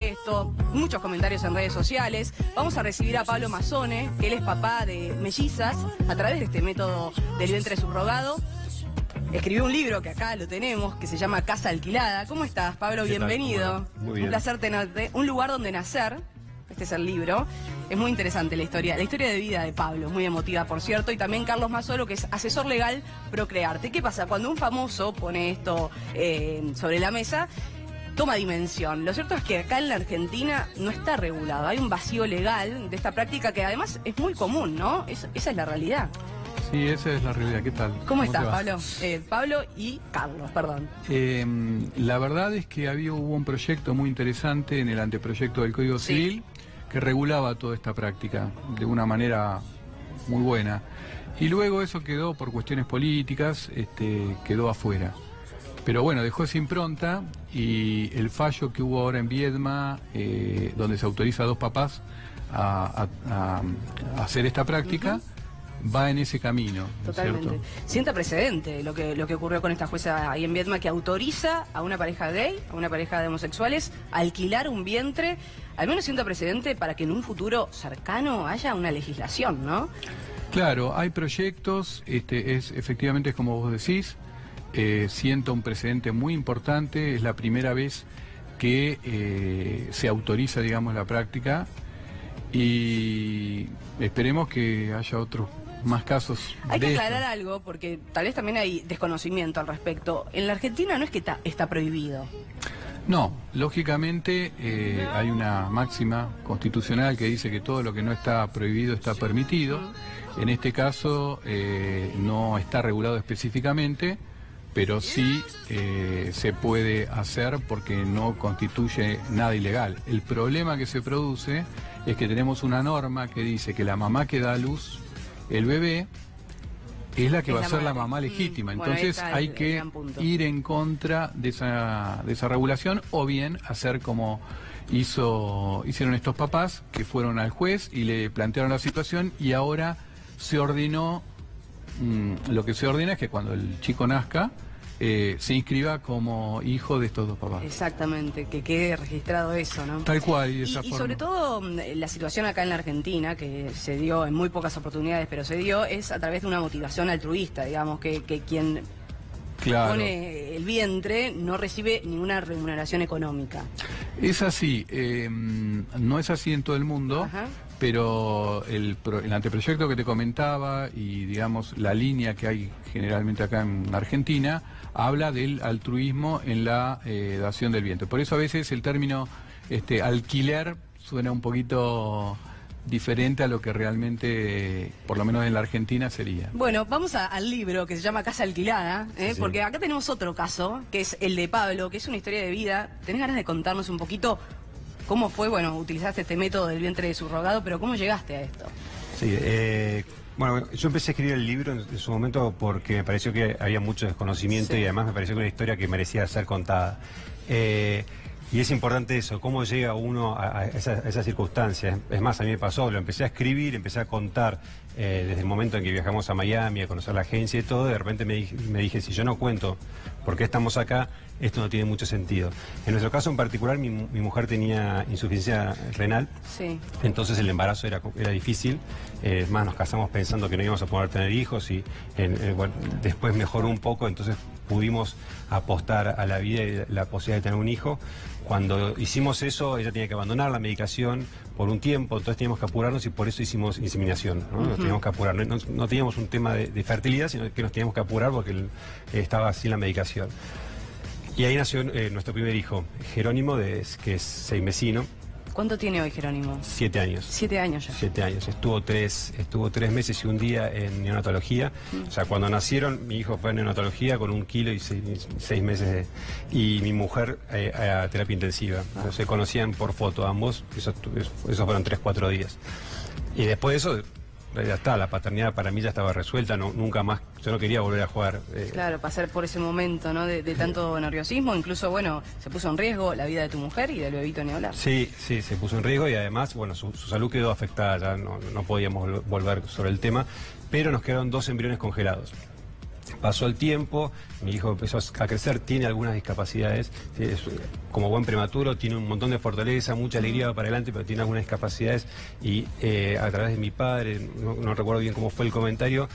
Esto, muchos comentarios en redes sociales. Vamos a recibir a Pablo Mazzone, que él es papá de mellizas, a través de este método del vientre subrogado. Escribió un libro, que acá lo tenemos, que se llama Casa Alquilada. ¿Cómo estás, Pablo? Bienvenido. Bueno, muy bien. Un placer tenerte. Un lugar donde nacer. Este es el libro. Es muy interesante la historia de vida de Pablo, muy emotiva, por cierto, y también Carlos Mazzolo, que es asesor legal Procrearte. ¿Qué pasa? Cuando un famoso pone esto sobre la mesa, toma dimensión. Lo cierto es que acá en la Argentina no está regulado. Hay un vacío legal de esta práctica que además es muy común, ¿no? Esa es la realidad. Sí, esa es la realidad. ¿Qué tal? ¿Cómo estás, Pablo? Pablo y Carlos, perdón. La verdad es que hubo un proyecto muy interesante en el anteproyecto del Código Civil que regulaba toda esta práctica de una manera muy buena. Y luego eso quedó, por cuestiones políticas, quedó afuera. Pero bueno, dejó esa impronta, y el fallo que hubo ahora en Viedma, donde se autoriza a dos papás a hacer esta práctica, va en ese camino. Totalmente. ¿Cierto? Sienta precedente lo que ocurrió con esta jueza ahí en Viedma, que autoriza a una pareja gay, a una pareja de homosexuales, a alquilar un vientre. Al menos sienta precedente para que en un futuro cercano haya una legislación, ¿no? Claro, hay proyectos, efectivamente es como vos decís. Siento un precedente muy importante. Es la primera vez que se autoriza, digamos, la práctica, y esperemos que haya otros más casos. Hay que aclarar algo, porque tal vez también hay desconocimiento al respecto. En la Argentina no es que está prohibido. No, lógicamente hay una máxima constitucional que dice que todo lo que no está prohibido está permitido. En este caso no está regulado específicamente, pero sí se puede hacer porque no constituye nada ilegal. El problema que se produce es que tenemos una norma que dice que la mamá que da a luz el bebé es la que va a ser la mamá legítima. Entonces hay que ir en contra de esa regulación, o bien hacer como hicieron estos papás, que fueron al juez y le plantearon la situación, y ahora se ordenó. Lo que se ordena es que cuando el chico nazca se inscriba como hijo de estos dos papás. Exactamente, que quede registrado eso, ¿no? Tal cual, y de esa forma. Y sobre todo la situación acá en la Argentina, que se dio en muy pocas oportunidades, pero se dio, es a través de una motivación altruista, digamos, que quien pone el vientre no recibe ninguna remuneración económica. Es así, no es así en todo el mundo. Pero el anteproyecto que te comentaba, y digamos la línea que hay generalmente acá en Argentina, habla del altruismo en la dación del vientre. Por eso a veces el término alquiler suena un poquito diferente a lo que realmente, por lo menos en la Argentina, sería. Bueno, vamos al libro que se llama Casa Alquilada, Sí. Porque acá tenemos otro caso, que es el de Pablo, que es una historia de vida. ¿Tenés ganas de contarnos un poquito cómo fue? Bueno, utilizaste este método del vientre subrogado, pero ¿cómo llegaste a esto? Sí, bueno, yo empecé a escribir el libro en su momento porque me pareció que había mucho desconocimiento, y además me pareció que era una historia que merecía ser contada. Y es importante eso, cómo llega uno a esas circunstancias. Es más, a mí me pasó, lo empecé a escribir, empecé a contar desde el momento en que viajamos a Miami, a conocer la agencia y todo. De repente me dije, si yo no cuento por qué estamos acá, esto no tiene mucho sentido. En nuestro caso en particular, mi mujer tenía insuficiencia renal. Sí. Entonces el embarazo era difícil. Más nos casamos pensando que no íbamos a poder tener hijos, y bueno, después mejoró un poco, entonces pudimos apostar a la vida y la posibilidad de tener un hijo. Cuando hicimos eso, ella tenía que abandonar la medicación por un tiempo, entonces teníamos que apurarnos, y por eso hicimos inseminación, ¿no? Nos teníamos que apurar. No teníamos un tema de fertilidad, sino que nos teníamos que apurar porque estaba sin la medicación. Y ahí nació nuestro primer hijo, Jerónimo, que es seimesino. ¿Cuánto tiene hoy Jerónimo? 7 años. 7 años ya. 7 años. Estuvo 3 meses y un día en neonatología. O sea, cuando nacieron, mi hijo fue a neonatología con 1 kilo y 6 meses. Y mi mujer a terapia intensiva. Se conocían por foto ambos. Esos fueron 3-4 días. Y después de eso, ya está, la paternidad para mí ya estaba resuelta, nunca más, yo no quería volver a jugar. Claro, pasar por ese momento, ¿no? De tanto nerviosismo, incluso, bueno, se puso en riesgo la vida de tu mujer y del bebito ni hablar. Sí, se puso en riesgo, y además, bueno, su salud quedó afectada, ya no podíamos volver sobre el tema, pero nos quedaron 2 embriones congelados. Pasó el tiempo, mi hijo empezó a crecer, tiene algunas discapacidades, es como buen prematuro, tiene un montón de fortaleza, mucha alegría para adelante, pero tiene algunas discapacidades y a través de mi padre, no recuerdo bien cómo fue el comentario,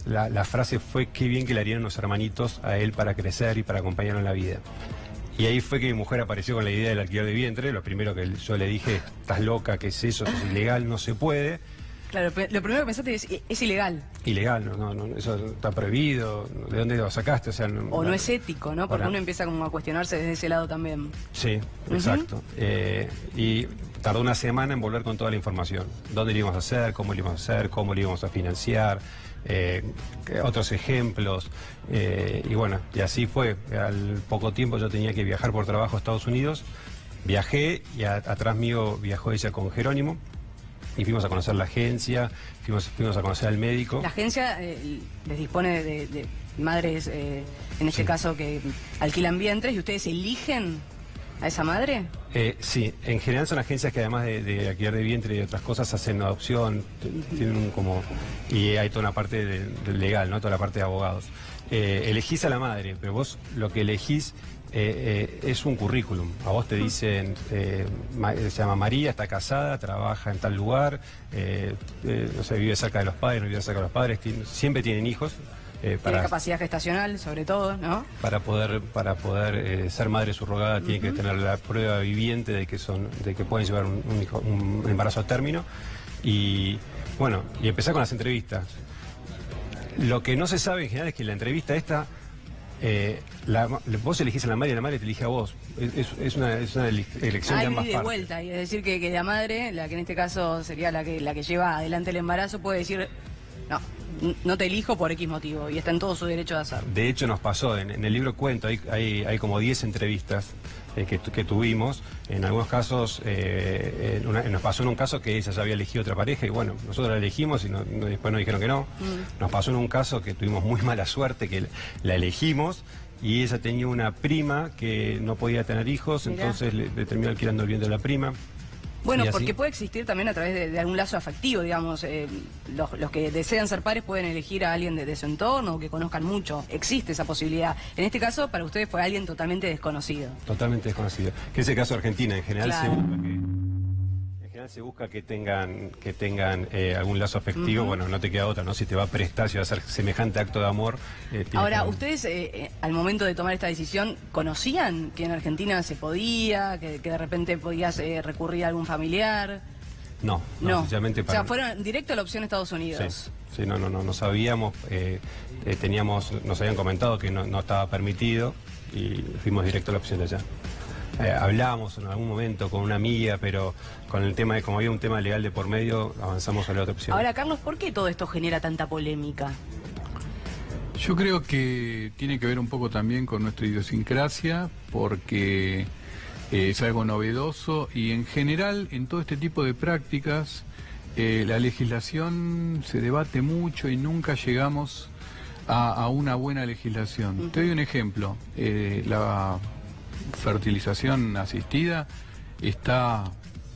la frase fue: qué bien que le harían unos hermanitos a él para crecer y para acompañarlo en la vida. Y ahí fue que mi mujer apareció con la idea del alquiler de vientre. Lo primero que yo le dije: estás loca, ¿qué es eso? Eso es ilegal, no se puede. Claro, lo primero que pensaste es ilegal. Ilegal, no, eso está prohibido. ¿De dónde lo sacaste? O sea, no es ético, ¿no? Porque uno empieza como a cuestionarse desde ese lado también. Sí, exacto. Y tardó una semana en volver con toda la información. ¿Dónde lo íbamos a hacer? ¿Cómo lo íbamos a hacer? ¿Cómo lo íbamos a financiar? Otros ejemplos. Y bueno, y así fue. Al poco tiempo yo tenía que viajar por trabajo a Estados Unidos. Viajé y atrás mío viajó ella con Jerónimo. Y fuimos a conocer la agencia, fuimos a conocer al médico. La agencia les dispone de madres, en este caso, que alquilan vientres, y ustedes eligen a esa madre. Sí, en general son agencias que además de alquiler de vientre y otras cosas hacen adopción, tienen como... Y hay toda una parte del legal, ¿no? Toda la parte de abogados. Elegís a la madre, pero vos lo que elegís... es un currículum. A vos te dicen, se llama María, está casada, trabaja en tal lugar, no sé, vive cerca de los padres, no vive cerca de los padres, siempre tienen hijos. Tiene capacidad gestacional, sobre todo, ¿no? Para poder ser madre subrogada tiene que tener la prueba viviente de que pueden llevar un embarazo a término. Y bueno, y empezar con las entrevistas. Lo que no se sabe en general es que la entrevista esta... vos elegís a la madre te elige a vos. Es una elección de ambas partes. Vuelta, y es decir que la madre, la que en este caso sería la que lleva adelante el embarazo, puede decir: no te elijo por X motivo, y está en todo su derecho de hacerlo. De hecho nos pasó, en el libro cuento, hay como 10 entrevistas que tuvimos. En algunos casos, nos pasó en un caso que ella ya había elegido otra pareja y bueno, nosotros la elegimos y después nos dijeron que no. Nos pasó en un caso que tuvimos muy mala suerte, que la elegimos y ella tenía una prima que no podía tener hijos. Mirá. Entonces le terminó alquilando el vientre de la prima. Bueno, porque puede existir también a través de algún lazo afectivo, digamos. Los que desean ser padres pueden elegir a alguien de su entorno o que conozcan mucho. Existe esa posibilidad. En este caso, para ustedes fue alguien totalmente desconocido. Totalmente desconocido. Que es el caso de Argentina. En general claro. se busca que tengan algún lazo afectivo. Bueno, no te queda otra, ¿no? Si te va a prestar, si va a hacer semejante acto de amor. Ahora, ¿ustedes al momento de tomar esta decisión conocían que en Argentina se podía, que de repente podías recurrir a algún familiar? No, sencillamente para... O sea, fueron directo a la opción Estados Unidos. Sí, no sabíamos, nos habían comentado que no estaba permitido y fuimos directo a la opción de allá. Hablábamos en algún momento con una amiga, pero con el tema como había un tema legal de por medio, avanzamos a la otra opción. Ahora, Carlos, ¿por qué todo esto genera tanta polémica? Yo creo que tiene que ver un poco también con nuestra idiosincrasia, porque es algo novedoso y en general en todo este tipo de prácticas la legislación se debate mucho y nunca llegamos a una buena legislación. Te doy un ejemplo. La fertilización asistida está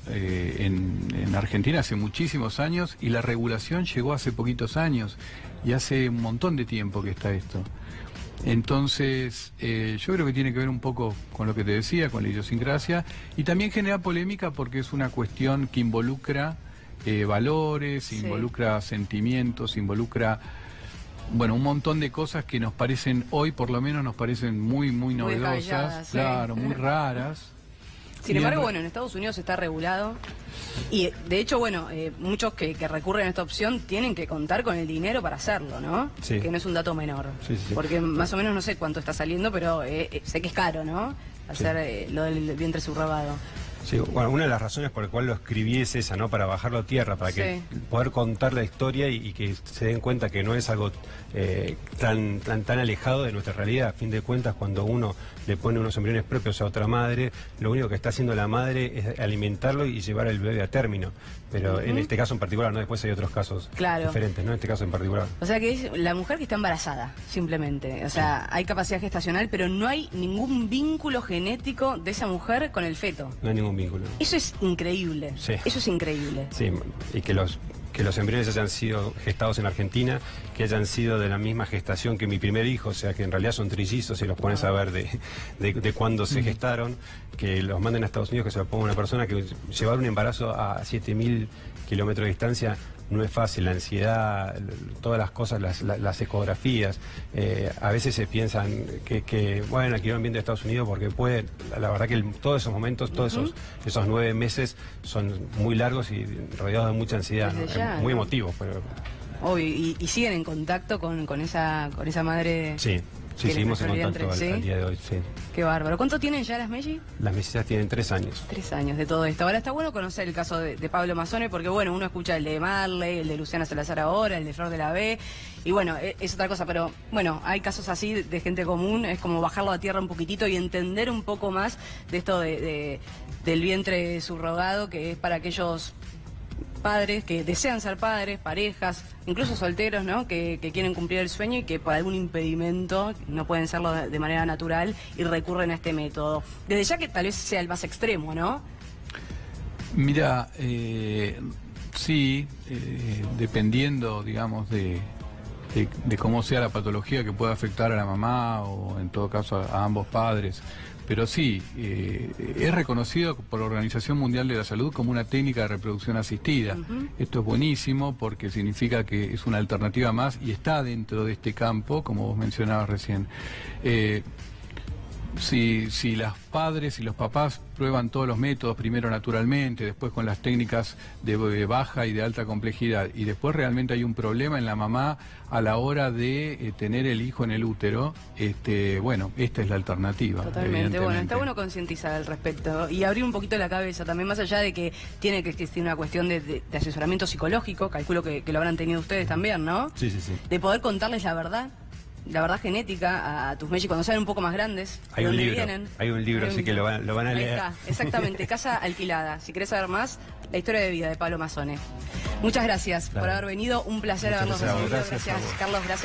en Argentina hace muchísimos años y la regulación llegó hace poquitos años y hace un montón de tiempo que está esto. Entonces, yo creo que tiene que ver un poco con lo que te decía, con la idiosincrasia, y también genera polémica porque es una cuestión que involucra valores, involucra sentimientos, involucra... Bueno, un montón de cosas que nos parecen, hoy por lo menos nos parecen muy novedosas, calladas, claro, muy raras. Sin embargo, bueno, en Estados Unidos está regulado y de hecho, bueno, muchos que recurren a esta opción tienen que contar con el dinero para hacerlo, ¿no? Sí. Que no es un dato menor. Sí. Porque más o menos no sé cuánto está saliendo, pero sé que es caro, ¿no? Hacer lo del vientre subrogado. Sí, bueno, una de las razones por la cual lo escribí es esa, ¿no? Para bajarlo a tierra, para que poder contar la historia y que se den cuenta que no es algo tan alejado de nuestra realidad. A fin de cuentas, cuando uno le pone unos embriones propios a otra madre, lo único que está haciendo la madre es alimentarlo y llevar al bebé a término. Pero en este caso en particular, ¿no? Después hay otros casos diferentes, ¿no? En este caso en particular. O sea que es la mujer que está embarazada, simplemente. O sea, hay capacidad gestacional, pero no hay ningún vínculo genético de esa mujer con el feto. No hay ningún un vínculo. Eso es increíble. Sí. Eso es increíble. Sí, y que los embriones hayan sido gestados en Argentina, que hayan sido de la misma gestación que mi primer hijo, o sea que en realidad son trillizos y los pones a ver de cuándo se gestaron, que los manden a Estados Unidos, que se lo ponga una persona, que llevar un embarazo a 7.000 kilómetros de distancia no es fácil, la ansiedad, todas las cosas, las ecografías, a veces se piensan que bueno, quiero bien de Estados Unidos porque puede, la verdad que todos esos momentos, todos esos 9 meses son muy largos y rodeados de mucha ansiedad, ¿no? Ya, Muy ¿no? emotivos, pero... Obvio, y siguen en contacto con esa madre. Sí, sí, que seguimos en les contacto ¿sí? al día de hoy, sí. Qué bárbaro. ¿Cuánto tienen ya las Melli? Las mellizas tienen 3 años. 3 años de todo esto. Ahora está bueno conocer el caso de Pablo Mazzone porque, bueno, uno escucha el de Marley, el de Luciana Salazar ahora, el de Flor de la B, y bueno, es otra cosa, pero bueno, hay casos así de gente común, es como bajarlo a tierra un poquitito y entender un poco más de esto del vientre subrogado, que es para aquellos padres que desean ser padres, parejas, incluso solteros, ¿no? Que quieren cumplir el sueño y que por algún impedimento no pueden serlo de manera natural y recurren a este método. Desde ya que tal vez sea el más extremo, ¿no? Mira, sí, dependiendo, digamos, de cómo sea la patología que pueda afectar a la mamá o en todo caso a ambos padres. Pero sí, es reconocido por la Organización Mundial de la Salud como una técnica de reproducción asistida. Esto es buenísimo porque significa que es una alternativa más y está dentro de este campo, como vos mencionabas recién. Si los padres y los papás prueban todos los métodos, primero naturalmente, después con las técnicas de baja y de alta complejidad, y después realmente hay un problema en la mamá a la hora de tener el hijo en el útero, bueno, esta es la alternativa. Totalmente, bueno, está bueno concientizar al respecto y abrir un poquito la cabeza, también más allá de que tiene que existir una cuestión de asesoramiento psicológico, calculo que lo habrán tenido ustedes también, ¿no? Sí, sí, sí. De poder contarles la verdad genética a tus Melli cuando sean un poco más grandes. Hay un libro, así que lo van a Ahí leer. está, exactamente, Casa Alquilada. Si querés saber más, la historia de vida de Pablo Mazzone. Muchas gracias por haber venido, un placer Muchas haberlos gracias. recibido. Gracias a Gracias, vos. Carlos, gracias.